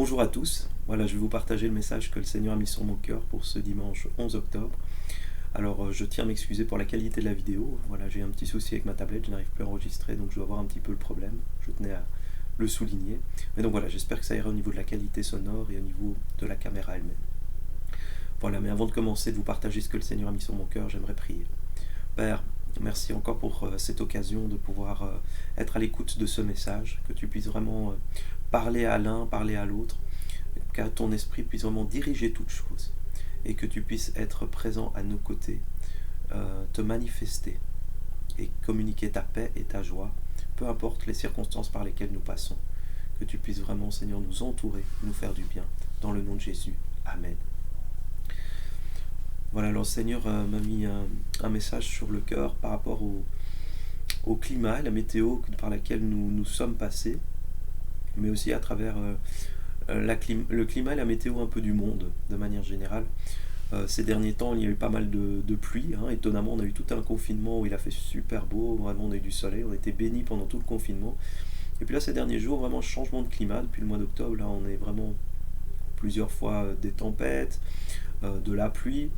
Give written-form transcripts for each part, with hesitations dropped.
Bonjour à tous, voilà, je vais vous partager le message que le Seigneur a mis sur mon cœur pour ce dimanche 11 octobre. Alors je tiens à m'excuser pour la qualité de la vidéo, voilà, j'ai un petit souci avec ma tablette, je n'arrive plus à enregistrer, donc je dois voir un petit peu le problème, je tenais à le souligner. Mais donc voilà, j'espère que ça ira au niveau de la qualité sonore et au niveau de la caméra elle-même. Voilà, mais avant de commencer de vous partager ce que le Seigneur a mis sur mon cœur, j'aimerais prier. Père, merci encore pour cette occasion de pouvoir être à l'écoute de ce message, que tu puisses vraiment parler à l'un, parler à l'autre, que ton esprit puisse vraiment diriger toutes choses et que tu puisses être présent à nos côtés, te manifester et communiquer ta paix et ta joie, peu importe les circonstances par lesquelles nous passons. Que tu puisses vraiment, Seigneur, nous entourer, nous faire du bien. Dans le nom de Jésus. Amen. Voilà, alors le Seigneur m'a mis un message sur le cœur par rapport au climat et la météo par laquelle nous sommes passés, mais aussi à travers le climat et la météo un peu du monde, de manière générale. Ces derniers temps, il y a eu pas mal de pluie. Étonnamment, on a eu tout un confinement où il a fait super beau, vraiment on a eu du soleil, on a été bénis pendant tout le confinement. Et puis là, ces derniers jours, vraiment changement de climat. Depuis le mois d'octobre, là, on est vraiment plusieurs fois des tempêtes, de la pluie.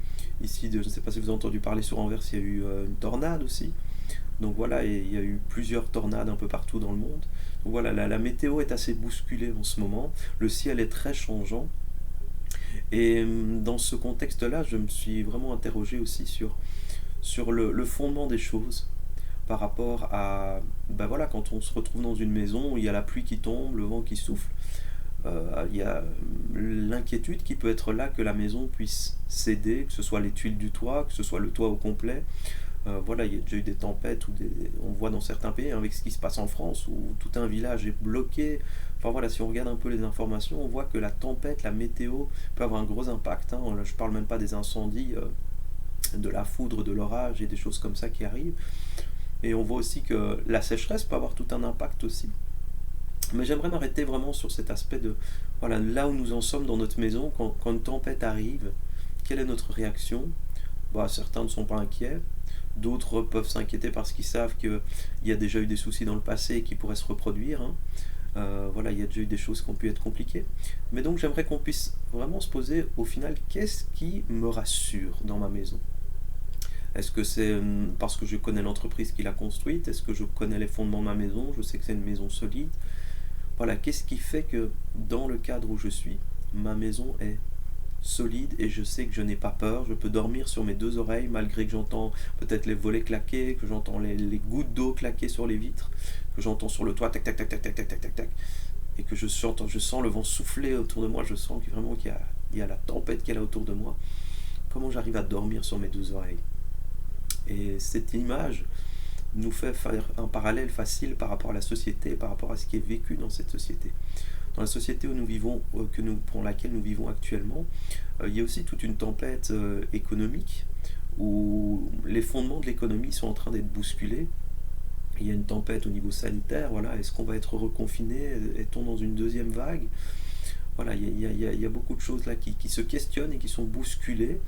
Ici, je ne sais pas si vous avez entendu parler sur Anvers, il y a eu une tornade aussi. Donc voilà, et il y a eu plusieurs tornades un peu partout dans le monde. Donc voilà, la météo est assez bousculée en ce moment. Le ciel est très changeant. Et dans ce contexte-là, je me suis vraiment interrogé aussi sur le fondement des choses par rapport à, ben voilà, quand on se retrouve dans une maison où il y a la pluie qui tombe, le vent qui souffle, il y a l'inquiétude qui peut être là que la maison puisse céder, que ce soit les tuiles du toit, que ce soit le toit au complet. Voilà, il y a déjà eu des tempêtes, on voit dans certains pays, avec ce qui se passe en France, où tout un village est bloqué. Enfin voilà, si on regarde un peu les informations, on voit que la tempête, la météo peut avoir un gros impact. Je parle même pas des incendies, de la foudre, de l'orage et des choses comme ça qui arrivent. Et on voit aussi que la sécheresse peut avoir tout un impact aussi. Mais j'aimerais m'arrêter vraiment sur cet aspect de, voilà, là où nous en sommes dans notre maison, quand une tempête arrive, quelle est notre réaction? Certains ne sont pas inquiets, d'autres peuvent s'inquiéter parce qu'ils savent qu'il y a déjà eu des soucis dans le passé et qui pourraient se reproduire. Voilà, il y a déjà eu des choses qui ont pu être compliquées. Mais donc j'aimerais qu'on puisse vraiment se poser au final, qu'est-ce qui me rassure dans ma maison? Est-ce que c'est parce que je connais l'entreprise qui l'a construite? Est-ce que je connais les fondements de ma maison? Je sais que c'est une maison solide. Voilà, qu'est-ce qui fait que dans le cadre où je suis, ma maison est solide et je sais que je n'ai pas peur, je peux dormir sur mes deux oreilles malgré que j'entends peut-être les volets claquer, que j'entends les gouttes d'eau claquer sur les vitres, que j'entends sur le toit tac tac tac tac tac tac tac tac tac, et que je sens le vent souffler autour de moi, je sens vraiment qu'il y a la tempête qui est là autour de moi. Comment j'arrive à dormir sur mes deux oreilles? Et cette image nous fait faire un parallèle facile par rapport à la société, par rapport à ce qui est vécu dans cette société. Dans la société où nous vivons, pour laquelle nous vivons actuellement, il y a aussi toute une tempête économique où les fondements de l'économie sont en train d'être bousculés. Il y a une tempête au niveau sanitaire, voilà, est-ce qu'on va être reconfiné? Est-on dans une deuxième vague? Voilà, il y a beaucoup de choses là qui se questionnent et qui sont bousculées.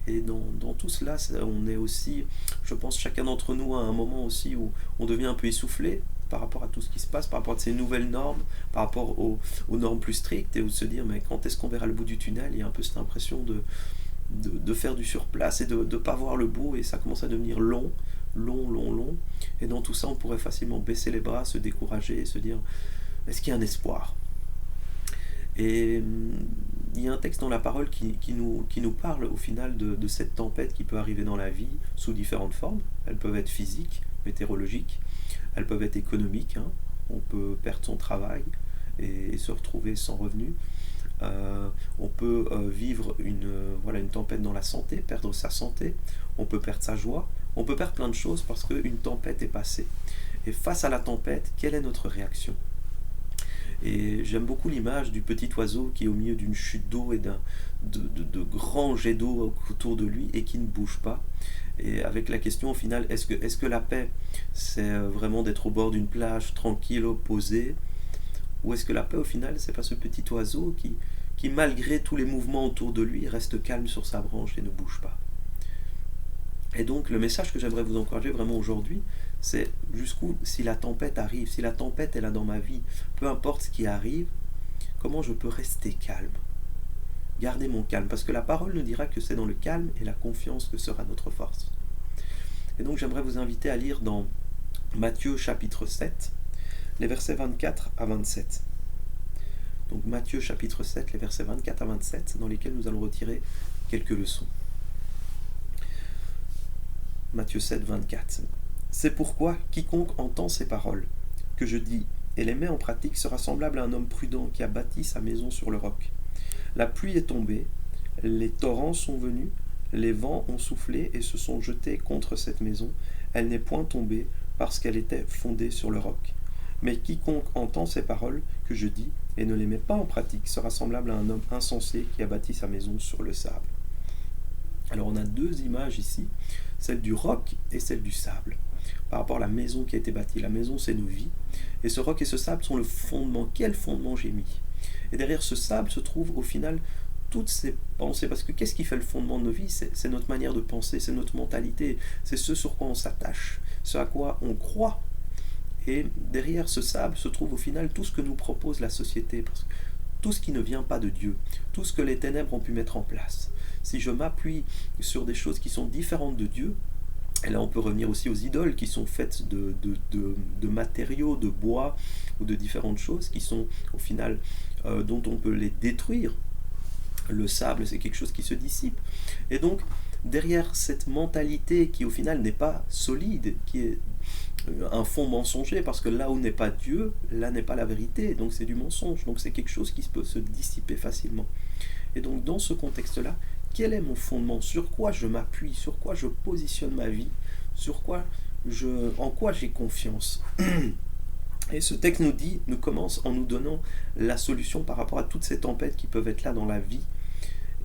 Et dans tout cela, on est aussi, je pense, chacun d'entre nous à un moment aussi où on devient un peu essoufflé par rapport à tout ce qui se passe, par rapport à ces nouvelles normes, par rapport aux normes plus strictes, et où se dire, mais quand est-ce qu'on verra le bout du tunnel? Il y a un peu cette impression de faire du surplace et de ne pas voir le bout, et ça commence à devenir long, long, long, long. Et dans tout ça, on pourrait facilement baisser les bras, se décourager et se dire, est-ce qu'il y a un espoir? Et il y a un texte dans la parole qui nous parle au final de cette tempête qui peut arriver dans la vie sous différentes formes. Elles peuvent être physiques, météorologiques, elles peuvent être économiques. On peut perdre son travail et se retrouver sans revenu. On peut vivre une tempête dans la santé, perdre sa santé. On peut perdre sa joie. On peut perdre plein de choses parce qu'une tempête est passée. Et face à la tempête, quelle est notre réaction? Et j'aime beaucoup l'image du petit oiseau qui est au milieu d'une chute d'eau et de grands jets d'eau autour de lui et qui ne bouge pas. Et avec la question au final, est-ce que la paix, c'est vraiment d'être au bord d'une plage tranquille, posée? Ou est-ce que la paix au final, c'est pas ce petit oiseau qui malgré tous les mouvements autour de lui, reste calme sur sa branche et ne bouge pas? Et donc le message que j'aimerais vous encourager vraiment aujourd'hui, c'est jusqu'où, si la tempête arrive, si la tempête est là dans ma vie, peu importe ce qui arrive, comment je peux rester calme, garder mon calme, parce que la parole nous dira que c'est dans le calme et la confiance que sera notre force. Et donc j'aimerais vous inviter à lire dans Matthieu chapitre 7, les versets 24 à 27. Donc Matthieu chapitre 7, les versets 24 à 27, dans lesquels nous allons retirer quelques leçons. Matthieu 7, 24. C'est pourquoi quiconque entend ces paroles que je dis et les met en pratique sera semblable à un homme prudent qui a bâti sa maison sur le roc. La pluie est tombée, les torrents sont venus, les vents ont soufflé et se sont jetés contre cette maison. Elle n'est point tombée parce qu'elle était fondée sur le roc. Mais quiconque entend ces paroles que je dis et ne les met pas en pratique sera semblable à un homme insensé qui a bâti sa maison sur le sable. Alors on a deux images ici, celle du roc et celle du sable. Par rapport à la maison qui a été bâtie, la maison c'est nos vies, et ce roc et ce sable sont le fondement. Quel fondement j'ai mis? Et derrière ce sable se trouvent au final toutes ces pensées, parce que qu'est-ce qui fait le fondement de nos vies? C'est notre manière de penser, c'est notre mentalité, c'est ce sur quoi on s'attache, ce à quoi on croit. Et derrière ce sable se trouve au final tout ce que nous propose la société, parce que tout ce qui ne vient pas de Dieu, tout ce que les ténèbres ont pu mettre en place. Si je m'appuie sur des choses qui sont différentes de Dieu, et là on peut revenir aussi aux idoles qui sont faites de matériaux, de bois ou de différentes choses qui sont au final dont on peut les détruire. Le sable c'est quelque chose qui se dissipe. Et donc derrière cette mentalité qui au final n'est pas solide, qui est un fond mensonger, parce que là où n'est pas Dieu, là n'est pas la vérité, donc c'est du mensonge, donc c'est quelque chose qui peut se dissiper facilement. Et donc dans ce contexte-là, quel est mon fondement? Sur quoi je m'appuie? Sur quoi je positionne ma vie? En quoi j'ai confiance? Et ce texte nous commence en nous donnant la solution par rapport à toutes ces tempêtes qui peuvent être là dans la vie.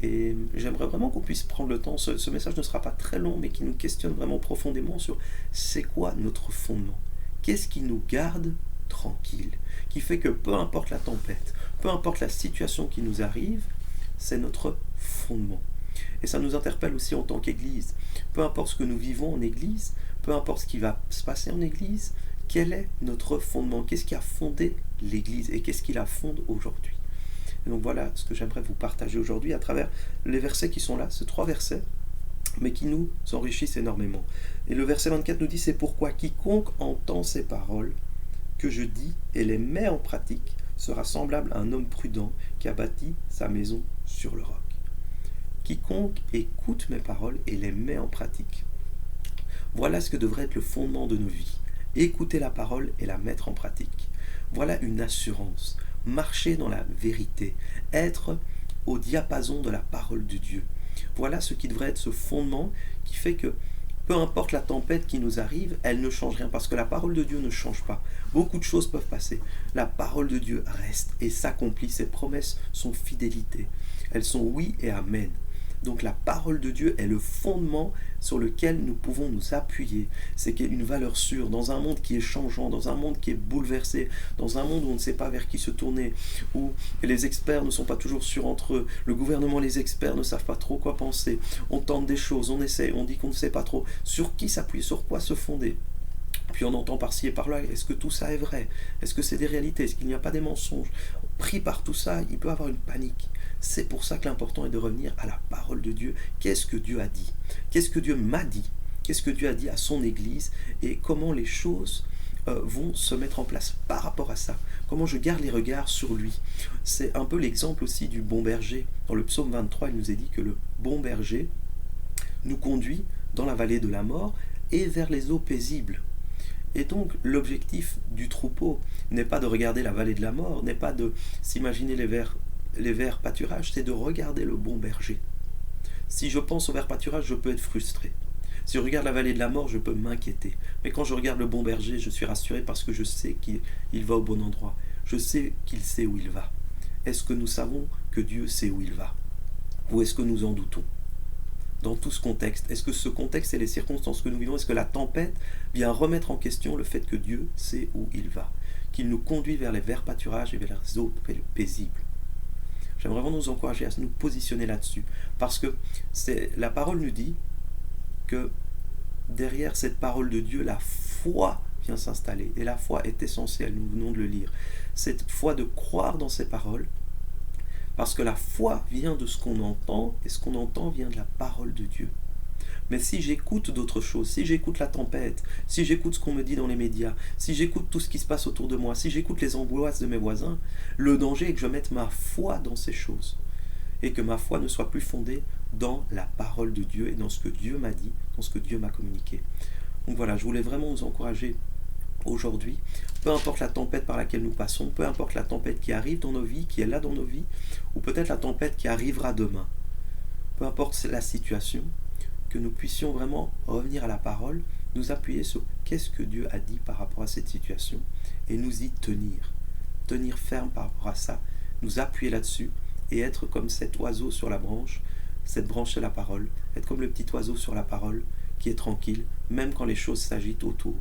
Et j'aimerais vraiment qu'on puisse prendre le temps, ce message ne sera pas très long, mais qui nous questionne vraiment profondément sur c'est quoi notre fondement? Qu'est-ce qui nous garde tranquille? Qui fait que peu importe la tempête, peu importe la situation qui nous arrive, c'est notre fondement. Et ça nous interpelle aussi en tant qu'Église. Peu importe ce que nous vivons en Église, peu importe ce qui va se passer en Église, quel est notre fondement? Qu'est-ce qui a fondé l'Église et qu'est-ce qui la fonde aujourd'hui? Et donc voilà ce que j'aimerais vous partager aujourd'hui à travers les versets qui sont là, ces 3 versets, mais qui nous enrichissent énormément. Et le verset 24 nous dit, c'est pourquoi quiconque entend ces paroles que je dis et les met en pratique sera semblable à un homme prudent qui a bâti sa maison sur le roc. Quiconque écoute mes paroles et les met en pratique. Voilà ce que devrait être le fondement de nos vies. Écouter la parole et la mettre en pratique. Voilà une assurance. Marcher dans la vérité. Être au diapason de la parole de Dieu. Voilà ce qui devrait être ce fondement qui fait que peu importe la tempête qui nous arrive, elle ne change rien parce que la parole de Dieu ne change pas. Beaucoup de choses peuvent passer. La parole de Dieu reste et s'accomplit. Ses promesses sont fidélité. Elles sont oui et amen. Donc la parole de Dieu est le fondement sur lequel nous pouvons nous appuyer. C'est une valeur sûre dans un monde qui est changeant, dans un monde qui est bouleversé, dans un monde où on ne sait pas vers qui se tourner, où les experts ne sont pas toujours sûrs entre eux, le gouvernement, les experts ne savent pas trop quoi penser, on tente des choses, on essaie, on dit qu'on ne sait pas trop, sur qui s'appuyer, sur quoi se fonder. Puis on entend par-ci et par-là, est-ce que tout ça est vrai? Est-ce que c'est des réalités? Est-ce qu'il n'y a pas des mensonges? Pris par tout ça, il peut y avoir une panique. C'est pour ça que l'important est de revenir à la parole de Dieu. Qu'est-ce que Dieu a dit? Qu'est-ce que Dieu m'a dit? Qu'est-ce que Dieu a dit à son Église? Et comment les choses vont se mettre en place par rapport à ça? Comment je garde les regards sur lui? C'est un peu l'exemple aussi du bon berger. Dans le psaume 23, il nous est dit que le bon berger nous conduit dans la vallée de la mort et vers les eaux paisibles. Et donc l'objectif du troupeau n'est pas de regarder la vallée de la mort, n'est pas de s'imaginer les verts pâturages, c'est de regarder le bon berger. Si je pense au vert pâturage, je peux être frustré. Si je regarde la vallée de la mort, je peux m'inquiéter. Mais quand je regarde le bon berger, je suis rassuré parce que je sais qu'il va au bon endroit. Je sais qu'il sait où il va. Est-ce que nous savons que Dieu sait où il va? Ou est-ce que nous en doutons? Dans tout ce contexte, est-ce que ce contexte et les circonstances que nous vivons, est-ce que la tempête vient remettre en question le fait que Dieu sait où il va, qu'il nous conduit vers les verts pâturages et vers les eaux paisibles? J'aimerais vraiment nous encourager à nous positionner là-dessus, parce que la parole nous dit que derrière cette parole de Dieu, la foi vient s'installer, et la foi est essentielle, nous venons de le lire. Cette foi de croire dans ces paroles Parce que la foi vient de ce qu'on entend, et ce qu'on entend vient de la parole de Dieu. Mais si j'écoute d'autres choses, si j'écoute la tempête, si j'écoute ce qu'on me dit dans les médias, si j'écoute tout ce qui se passe autour de moi, si j'écoute les angoisses de mes voisins, le danger est que je mette ma foi dans ces choses et que ma foi ne soit plus fondée dans la parole de Dieu et dans ce que Dieu m'a dit, dans ce que Dieu m'a communiqué. Donc voilà, je voulais vraiment vous encourager aujourd'hui, peu importe la tempête par laquelle nous passons, peu importe la tempête qui arrive dans nos vies, qui est là dans nos vies, ou peut-être la tempête qui arrivera demain, peu importe la situation, que nous puissions vraiment revenir à la parole, nous appuyer sur qu'est-ce que Dieu a dit par rapport à cette situation et nous y tenir ferme par rapport à ça, nous appuyer là-dessus et être comme cet oiseau sur la branche, cette branche c'est la parole, être comme le petit oiseau sur la parole qui est tranquille, même quand les choses s'agitent autour.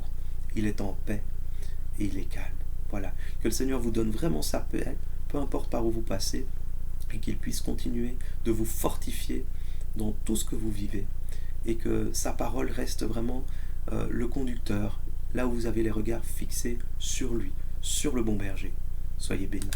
Il est en paix et il est calme. Voilà, que le Seigneur vous donne vraiment sa paix, peu importe par où vous passez, et qu'il puisse continuer de vous fortifier dans tout ce que vous vivez, et que sa parole reste vraiment le conducteur, là où vous avez les regards fixés sur lui, sur le bon berger. Soyez bénis.